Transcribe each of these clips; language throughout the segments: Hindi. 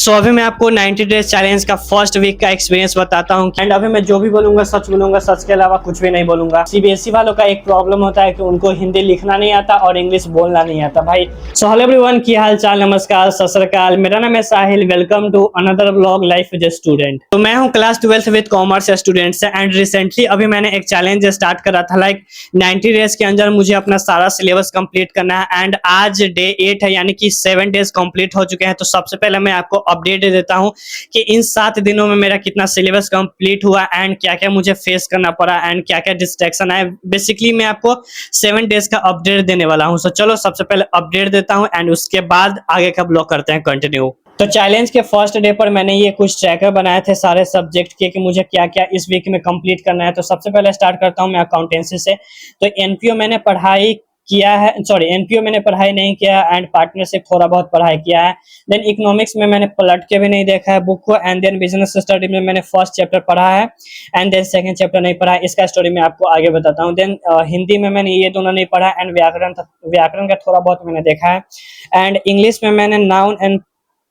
सो अभी मैं आपको 90 डेज चैलेंज का फर्स्ट वीक का एक्सपीरियंस बताता हूँ एंड अभी मैं जो भी बोलूंगा, सच के अलावा कुछ भी नहीं बोलूंगा। सीबीएसई वालों का एक प्रॉब्लम होता है कि उनको हिंदी लिखना नहीं आता और इंग्लिश बोलना नहीं आता भाई। सो हेलो एवरीवन, की हाल चाल, नमस्कार, सत श्री अकाल। मेरा नाम है Sahil. Welcome to another vlog life with student. तो मैं हूँ class 12th with commerce student से एंड रिसेंटली अभी मैंने एक चैलेंज स्टार्ट करा था। लाइक 90 डेज के अंदर मुझे अपना सारा सिलेबस कंप्लीट करना है एंड आज डे 8 है, यानी कि 7 डेज कंप्लीट हो चुके हैं। तो सबसे पहले मैं आपको अपडेट दे देता हूं कि इन 7 दिनों में मेरा कितना सिलेबस कंप्लीट हुआ एंड क्या क्या मुझे फेस करना पड़ा एंड क्या क्या डिस्ट्रैक्शन आए। बेसिकली मैं आपको 7 डेज का अपडेट देने वाला हूं। सो चलो सबसे पहले अपडेट देता हूं एंड उसके बाद आगे का ब्लॉग करते हैं कंटिन्यू। तो चैलेंज के फर्स्ट डे पर मैंने ये कुछ ट्रैकर बनाए थे सारे सब्जेक्ट के कि मुझे क्या क्या इस वीक में कंप्लीट करना है। तो सबसे पहले स्टार्ट करता हूं मैं अकाउंटेंसी से। तो एनपीओ मैंने पढ़ाई किया है, सॉरी एनपीओ मैंने पढ़ाई नहीं किया एंड पार्टनरशिप थोड़ा बहुत पढ़ाई किया है। देन इकोनॉमिक्स में मैंने पलट के भी नहीं देखा है बुक को एंड देन बिजनेस स्टडी में मैंने फर्स्ट चैप्टर पढ़ा है एंड देन सेकंड चैप्टर नहीं पढ़ा है। इसका स्टोरी मैं आपको आगे बताता हूँ। देन हिंदी में मैंने ये दोनों नहीं पढ़ा एंड व्याकरण का थोड़ा बहुत मैंने देखा है एंड इंग्लिश में मैंने नाउन एंड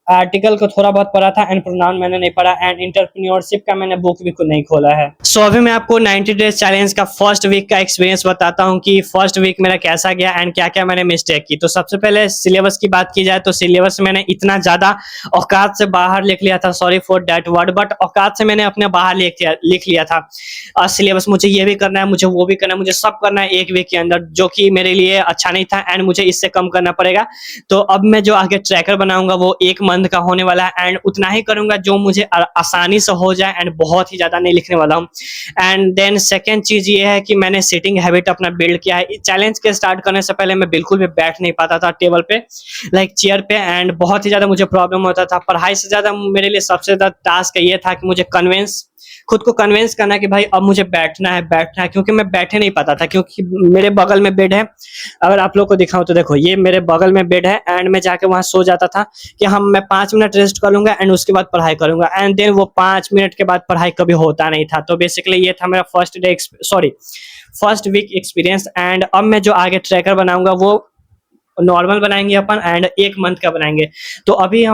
आर्टिकल को थोड़ा बहुत पढ़ा था एंड प्रोनाउन मैंने नहीं पढ़ा एंड एंटरप्रेन्योरशिप का मैंने बुक भी नहीं खोला है। सो अभी मैं आपको 90 डेज चैलेंज का फर्स्ट वीक का एक्सपीरियंस बताता हूं कि फर्स्ट वीक मेरा कैसा गया एंड क्या क्या मैंने मिस्टेक की। तो सबसे पहले सिलेबस की बात की जाए तो सिलेबस मैंने इतना ज्यादा औकात से बाहर लिख लिया था, sorry for that word, but औकात से मैंने अपने बाहर लिख लिया था सिलेबस। मुझे ये भी करना है, मुझे वो भी करना है, मुझे सब करना है एक वीक के अंदर, जो कि मेरे लिए अच्छा नहीं था एंड मुझे इससे कम करना पड़ेगा। तो अब मैं जो आगे ट्रैकर बनाऊंगा वो 1 मंथ का होने वाला है एंड उतना ही करूंगा जो मुझे आसानी से हो जाए एंड बहुत ही ज्यादा नहीं लिखने वाला हूं। एंड देन सेकंड चीज ये है कि मैंने सिटिंग हैबिट अपना बिल्ड किया है। चैलेंज के स्टार्ट करने से पहले मैं बिल्कुल भी बैठ नहीं पाता था टेबल पे, लाइक चेयर पे, एंड बहुत ही ज्यादा मुझे प्रॉब्लम होता था। पढ़ाई से ज्यादा मेरे लिए सबसे ज्यादा टास्क ये था कि मुझे खुद को कन्विंस करना कि भाई अब मुझे बैठना है, क्योंकि मैं बैठे नहीं पाता था, क्योंकि मेरे बगल में बेड है। अगर आप लोग को दिखाऊं तो देखो, ये मेरे बगल में बेड है एंड मैं जाके वहां सो जाता था कि मैं 5 मिनट रेस्ट कर लूंगा एंड उसके बाद पढ़ाई करूंगा एंड देन वो 5 मिनट के बाद पढ़ाई कभी होता नहीं था। तो बेसिकली ये था मेरा फर्स्ट वीक एक्सपीरियंस एंड अब मैं जो आगे ट्रैकर बनाऊंगा वो नॉर्मल बनाएंगे अपन एंड 1 मंथ का बनाएंगे। तो अभी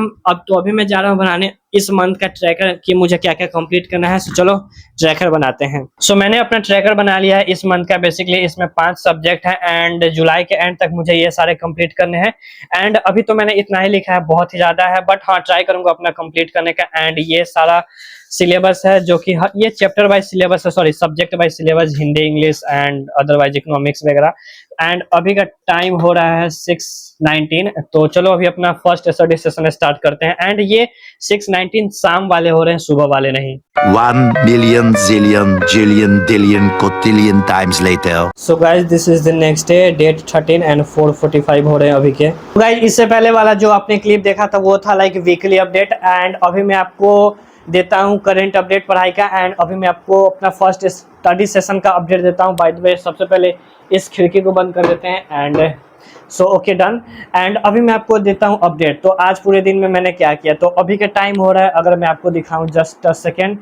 मैं जा रहा हूँ बनाने इस मंथ का ट्रैकर कि मुझे क्या क्या कंप्लीट करना है। सो चलो ट्रैकर बनाते हैं। सो मैंने अपना ट्रैकर बना लिया है इस मंथ का। बेसिकली इसमें 5 सब्जेक्ट है एंड जुलाई के एंड तक मुझे ये सारे कंप्लीट करने हैं एंड अभी तो मैंने इतना ही लिखा है, बहुत ही ज्यादा है, बट हाँ ट्राई करूंगा अपना कंप्लीट करने का। एंड ये सारा सिलेबस है जो कि ये चैप्टर वाइज सिलेबस है, sorry subject wise syllabus, Hindi, English and otherwise economics वगैरह। एंड अभी का टाइम हो रहा है 6:19। तो चलो अभी अपना फर्स्ट स्टडी सेशन स्टार्ट करते हैं एंड ये 6:19 शाम वाले हो रहे हैं, सुबह वाले नहीं। 1 million zillion jillion dillion cotillion times later. So guys, this is the next day, date 13 and 4:45 हो रहे हैं अभी के। Guys, इससे पहले वाला जो आपने क्लिप देखा था वो था लाइक वीकली अपडेट एंड अभी मैं आपको देता हूँ करंट अपडेट पढ़ाई का एंड अभी मैं आपको अपना फर्स्ट स्टडी सेशन का अपडेट देता हूँ। बाय द वे सबसे पहले इस खिड़की को बंद कर देते हैं and so okay done. And अभी मैं आपको देता हूँ अपडेट। तो आज पूरे दिन में मैंने क्या किया, तो अभी के टाइम हो रहा है, अगर मैं आपको दिखाऊं जस्ट अ सेकेंड,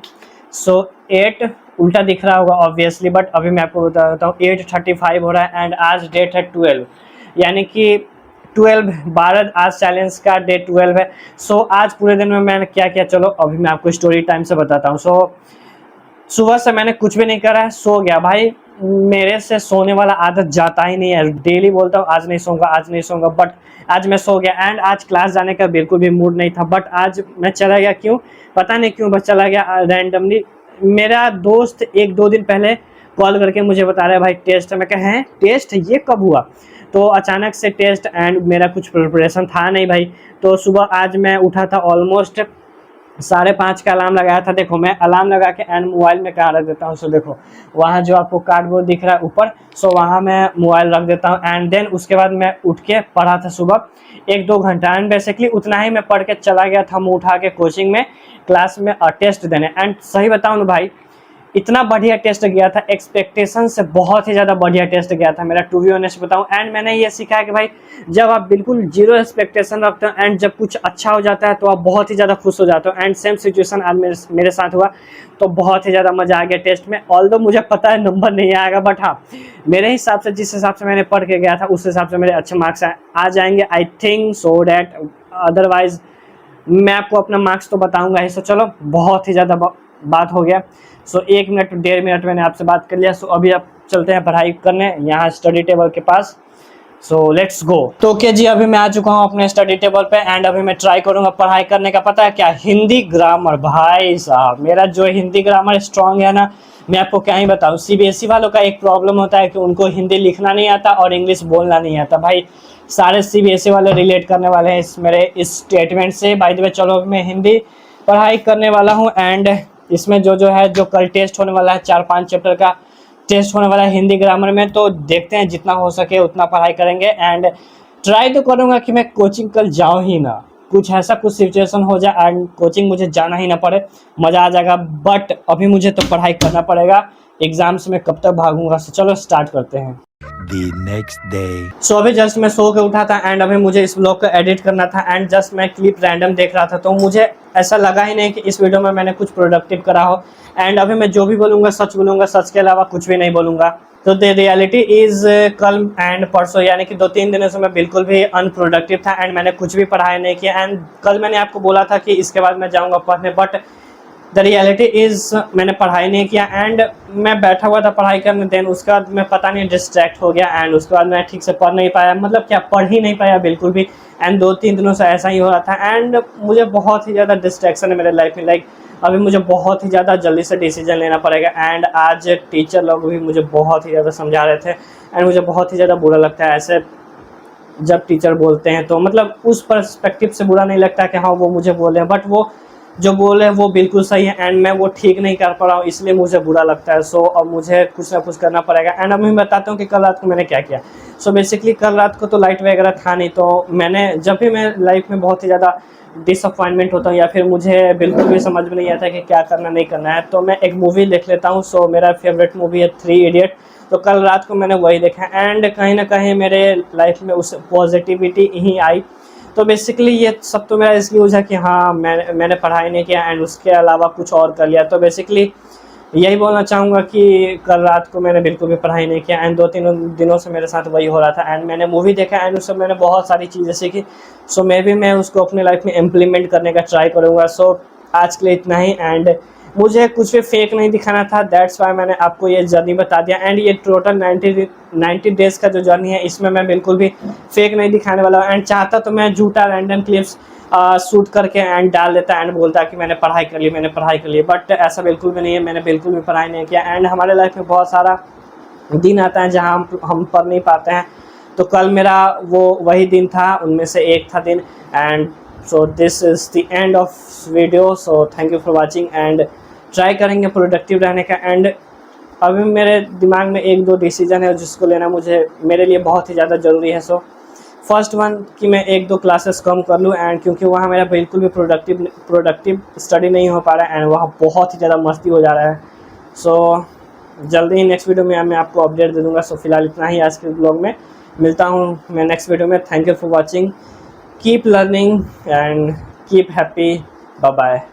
सो 8 उल्टा दिख रहा होगा ऑब्वियसली, बट अभी मैं आपको बता देता हूँ 8:35 हो रहा है एंड आज डेट है 12, यानी कि 12 आज चैलेंज का डे 12 है। सो आज पूरे दिन में मैंने क्या किया, चलो अभी मैं आपको स्टोरी टाइम से बताता हूँ। सो सुबह से मैंने कुछ भी नहीं करा है, सो गया भाई। मेरे से सोने वाला आदत जाता ही नहीं है, डेली बोलता हूँ आज नहीं सोऊंगा, बट आज मैं सो गया एंड आज क्लास जाने का बिल्कुल भी मूड नहीं था, बट आज मैं चला गया। क्यों पता नहीं क्यों, बस चला गया रैंडमली। मेरा दोस्त 1-2 दिन पहले कॉल करके मुझे बता रहा है भाई टेस्ट है। मैं कहा है टेस्ट, ये कब हुआ? तो अचानक से टेस्ट एंड मेरा कुछ प्रिपरेशन था नहीं भाई। तो सुबह आज मैं उठा था ऑलमोस्ट 5:30 का अलार्म लगाया था। देखो मैं अलार्म लगा के एंड मोबाइल में कहाँ रख देता हूँ, सो देखो वहाँ जो आपको कार्डबोर्ड दिख रहा है ऊपर, सो वहाँ मैं मोबाइल रख देता हूँ एंड देन उसके बाद मैं उठ के पढ़ा था सुबह 1-2 घंटा एंड बेसिकली उतना ही मैं पढ़ के चला गया था मुँह उठा के कोचिंग में, क्लास में टेस्ट देने। एंड सही बताऊँ ना भाई, इतना बढ़िया टेस्ट गया था, एक्सपेक्टेशन से बहुत ही ज़्यादा बढ़िया टेस्ट गया था मेरा, टू बी ऑनेस्ट बताऊँ। एंड मैंने ये सीखा है कि भाई जब आप बिल्कुल 0 एक्सपेक्टेशन रखते हो एंड जब कुछ अच्छा हो जाता है तो आप बहुत ही ज़्यादा खुश हो जाते हो। एंड सेम सिचुएशन आज मेरे साथ हुआ, तो बहुत ही ज़्यादा मज़ा आ गया टेस्ट में। ऑल्दो मुझे पता है नंबर नहीं आएगा, बट हाँ मेरे हिसाब से जिस हिसाब से मैंने पढ़ के गया था उस हिसाब से मेरे अच्छे मार्क्स आ जाएंगे, I think so that. Otherwise मैं आपको अपना मार्क्स तो बताऊंगा ही। सो चलो, बहुत ही ज़्यादा बात हो गया। सो 1 मिनट 1.5 मिनट मैंने आपसे बात कर लिया। सो अभी आप चलते हैं पढ़ाई करने यहाँ स्टडी टेबल के पास। So let's go. तो ओके जी, अभी मैं आ चुका हूँ अपने स्टडी टेबल पे एंड अभी मैं ट्राई करूंगा पढ़ाई करने का। पता है क्या, हिंदी ग्रामर। भाई साहब, मेरा जो हिंदी ग्रामर स्ट्रांग है ना, मैं आपको क्या ही बताऊं। सीबीएसई वालों का एक प्रॉब्लम होता है कि उनको हिंदी लिखना नहीं आता और इंग्लिश बोलना नहीं आता। भाई सारे सीबीएसई वाले रिलेट करने वाले हैं मेरे इस स्टेटमेंट से। बाय द वे, चलो मैं हिंदी पढ़ाई करने वाला हूँ एंड इसमें जो है जो कल टेस्ट होने वाला है 4-5 चैप्टर का टेस्ट होने वाला है हिंदी ग्रामर में। तो देखते हैं, जितना हो सके उतना पढ़ाई करेंगे एंड ट्राई तो करूँगा कि मैं कोचिंग कल जाऊँ ही ना। कुछ ऐसा कुछ सिचुएशन हो जाए एंड कोचिंग मुझे जाना ही ना पड़े, मज़ा आ जाएगा। बट अभी मुझे तो पढ़ाई करना पड़ेगा, एग्जाम से मैं कब तक भागूंगा। तो चलो स्टार्ट करते हैं। The next day. सो अभी जस्ट मैं सो के उठा था एंड अभी मुझे इस ब्लॉग को एडिट करना था एंड जस्ट मैं क्लिप रैंडम देख रहा था। तो मुझे ऐसा लगा ही नहीं कि इस वीडियो में मैंने कुछ प्रोडक्टिव करा हो एंड अभी मैं जो भी बोलूँगा सच के अलावा कुछ भी नहीं बोलूँगा। तो द रियलिटी इज़ कल एंड परसों, यानी कि 2-3 दिनों से मैं बिल्कुल भी अनप्रोडक्टिव था एंड मैंने कुछ भी पढ़ाई नहीं किया। एंड कल मैंने आपको बोला था कि इसके बाद मैं जाऊँगा पढ़ने, बट द रियलिटी इज़ मैंने पढ़ाई नहीं किया एंड मैं बैठा हुआ था पढ़ाई करने। देन उसके बाद मैं पता नहीं डिस्ट्रैक्ट हो गया एंड उसके बाद मैं ठीक से पढ़ नहीं पाया, मतलब क्या पढ़ ही नहीं पाया बिल्कुल भी। एंड 2-3 दिनों से ऐसा ही हो रहा था एंड मुझे बहुत ही ज़्यादा डिस्ट्रैक्शन है मेरे लाइफ में। लाइक अभी मुझे बहुत ही ज़्यादा जल्दी से डिसीजन लेना पड़ेगा एंड आज टीचर लोग भी मुझे बहुत ही ज़्यादा समझा रहे थे एंड मुझे बहुत ही ज़्यादा बुरा लगता है ऐसे जब टीचर बोलते हैं। तो मतलब उस पर्सपेक्टिव से बुरा नहीं लगता कि हाँ वो मुझे बोले, बट वो जो बोले वो बिल्कुल सही है एंड मैं वो ठीक नहीं कर पा रहा हूँ, इसलिए मुझे बुरा लगता है। सो अब मुझे कुछ ना कुछ करना पड़ेगा एंड अब मैं बताता हूँ कि कल रात को मैंने क्या किया। सो बेसिकली कल रात को तो लाइट वगैरह था नहीं, तो मैंने जब भी मैं लाइफ में बहुत ही ज़्यादा डिसअपॉइंटमेंट होता हूँ या फिर मुझे बिल्कुल भी समझ में नहीं आता कि क्या करना नहीं करना है, तो मैं एक मूवी देख लेता हूँ। सो मेरा फेवरेट मूवी है 3 इडियट। तो कल रात को मैंने वही देखा एंड कहीं ना कहीं मेरे लाइफ में उस पॉजिटिविटी ही आई। तो बेसिकली ये सब तो मेरा एक्सक्यूज़ है कि हाँ मैंने पढ़ाई नहीं किया एंड उसके अलावा कुछ और कर लिया। तो बेसिकली यही बोलना चाहूँगा कि कल रात को मैंने बिल्कुल भी पढ़ाई नहीं किया एंड 2-3 दिनों से मेरे साथ वही हो रहा था एंड मैंने मूवी देखा एंड उससे मैंने बहुत सारी चीज़ें सीखी। सो मैं उसको अपने लाइफ में इम्प्लीमेंट करने का ट्राई करूँगा। सो आज के लिए इतना ही एंड मुझे कुछ भी फेक नहीं दिखाना था, दैट्स वाई मैंने आपको ये जर्नी बता दिया एंड ये टोटल 90 डेज़ का जो जर्नी है इसमें मैं बिल्कुल भी फेक नहीं दिखाने वाला हूँ। एंड चाहता तो मैं झूठा रैंडम क्लिप्स शूट करके एंड डाल देता एंड बोलता कि मैंने पढ़ाई कर ली, बट ऐसा बिल्कुल भी नहीं है। मैंने बिल्कुल भी पढ़ाई नहीं किया एंड हमारे लाइफ में बहुत सारा दिन आता है जहाँ हम पढ़ नहीं पाते हैं। तो कल मेरा वही दिन था, उनमें से एक था दिन and so this is the end of video. So thank you for watching and try करेंगे प्रोडक्टिव रहने का। एंड अभी मेरे दिमाग में 1-2 डिसीजन है जिसको लेना मेरे लिए बहुत ही ज़्यादा ज़रूरी है। सो फर्स्ट वन कि मैं 1-2 क्लासेस कम कर लूँ एंड क्योंकि वहाँ मेरा बिल्कुल भी प्रोडक्टिव स्टडी नहीं हो पा रहा है एंड वहाँ बहुत ही ज़्यादा मस्ती हो जा रहा है। सो जल्दी ही नेक्स्ट वीडियो में मैं आपको अपडेट दे दूँगा। सो फिलहाल इतना ही आज के ब्लॉग में, मिलता हूँ मैं नेक्स्ट वीडियो में। Thank you for watching, keep learning and keep happy, bye bye.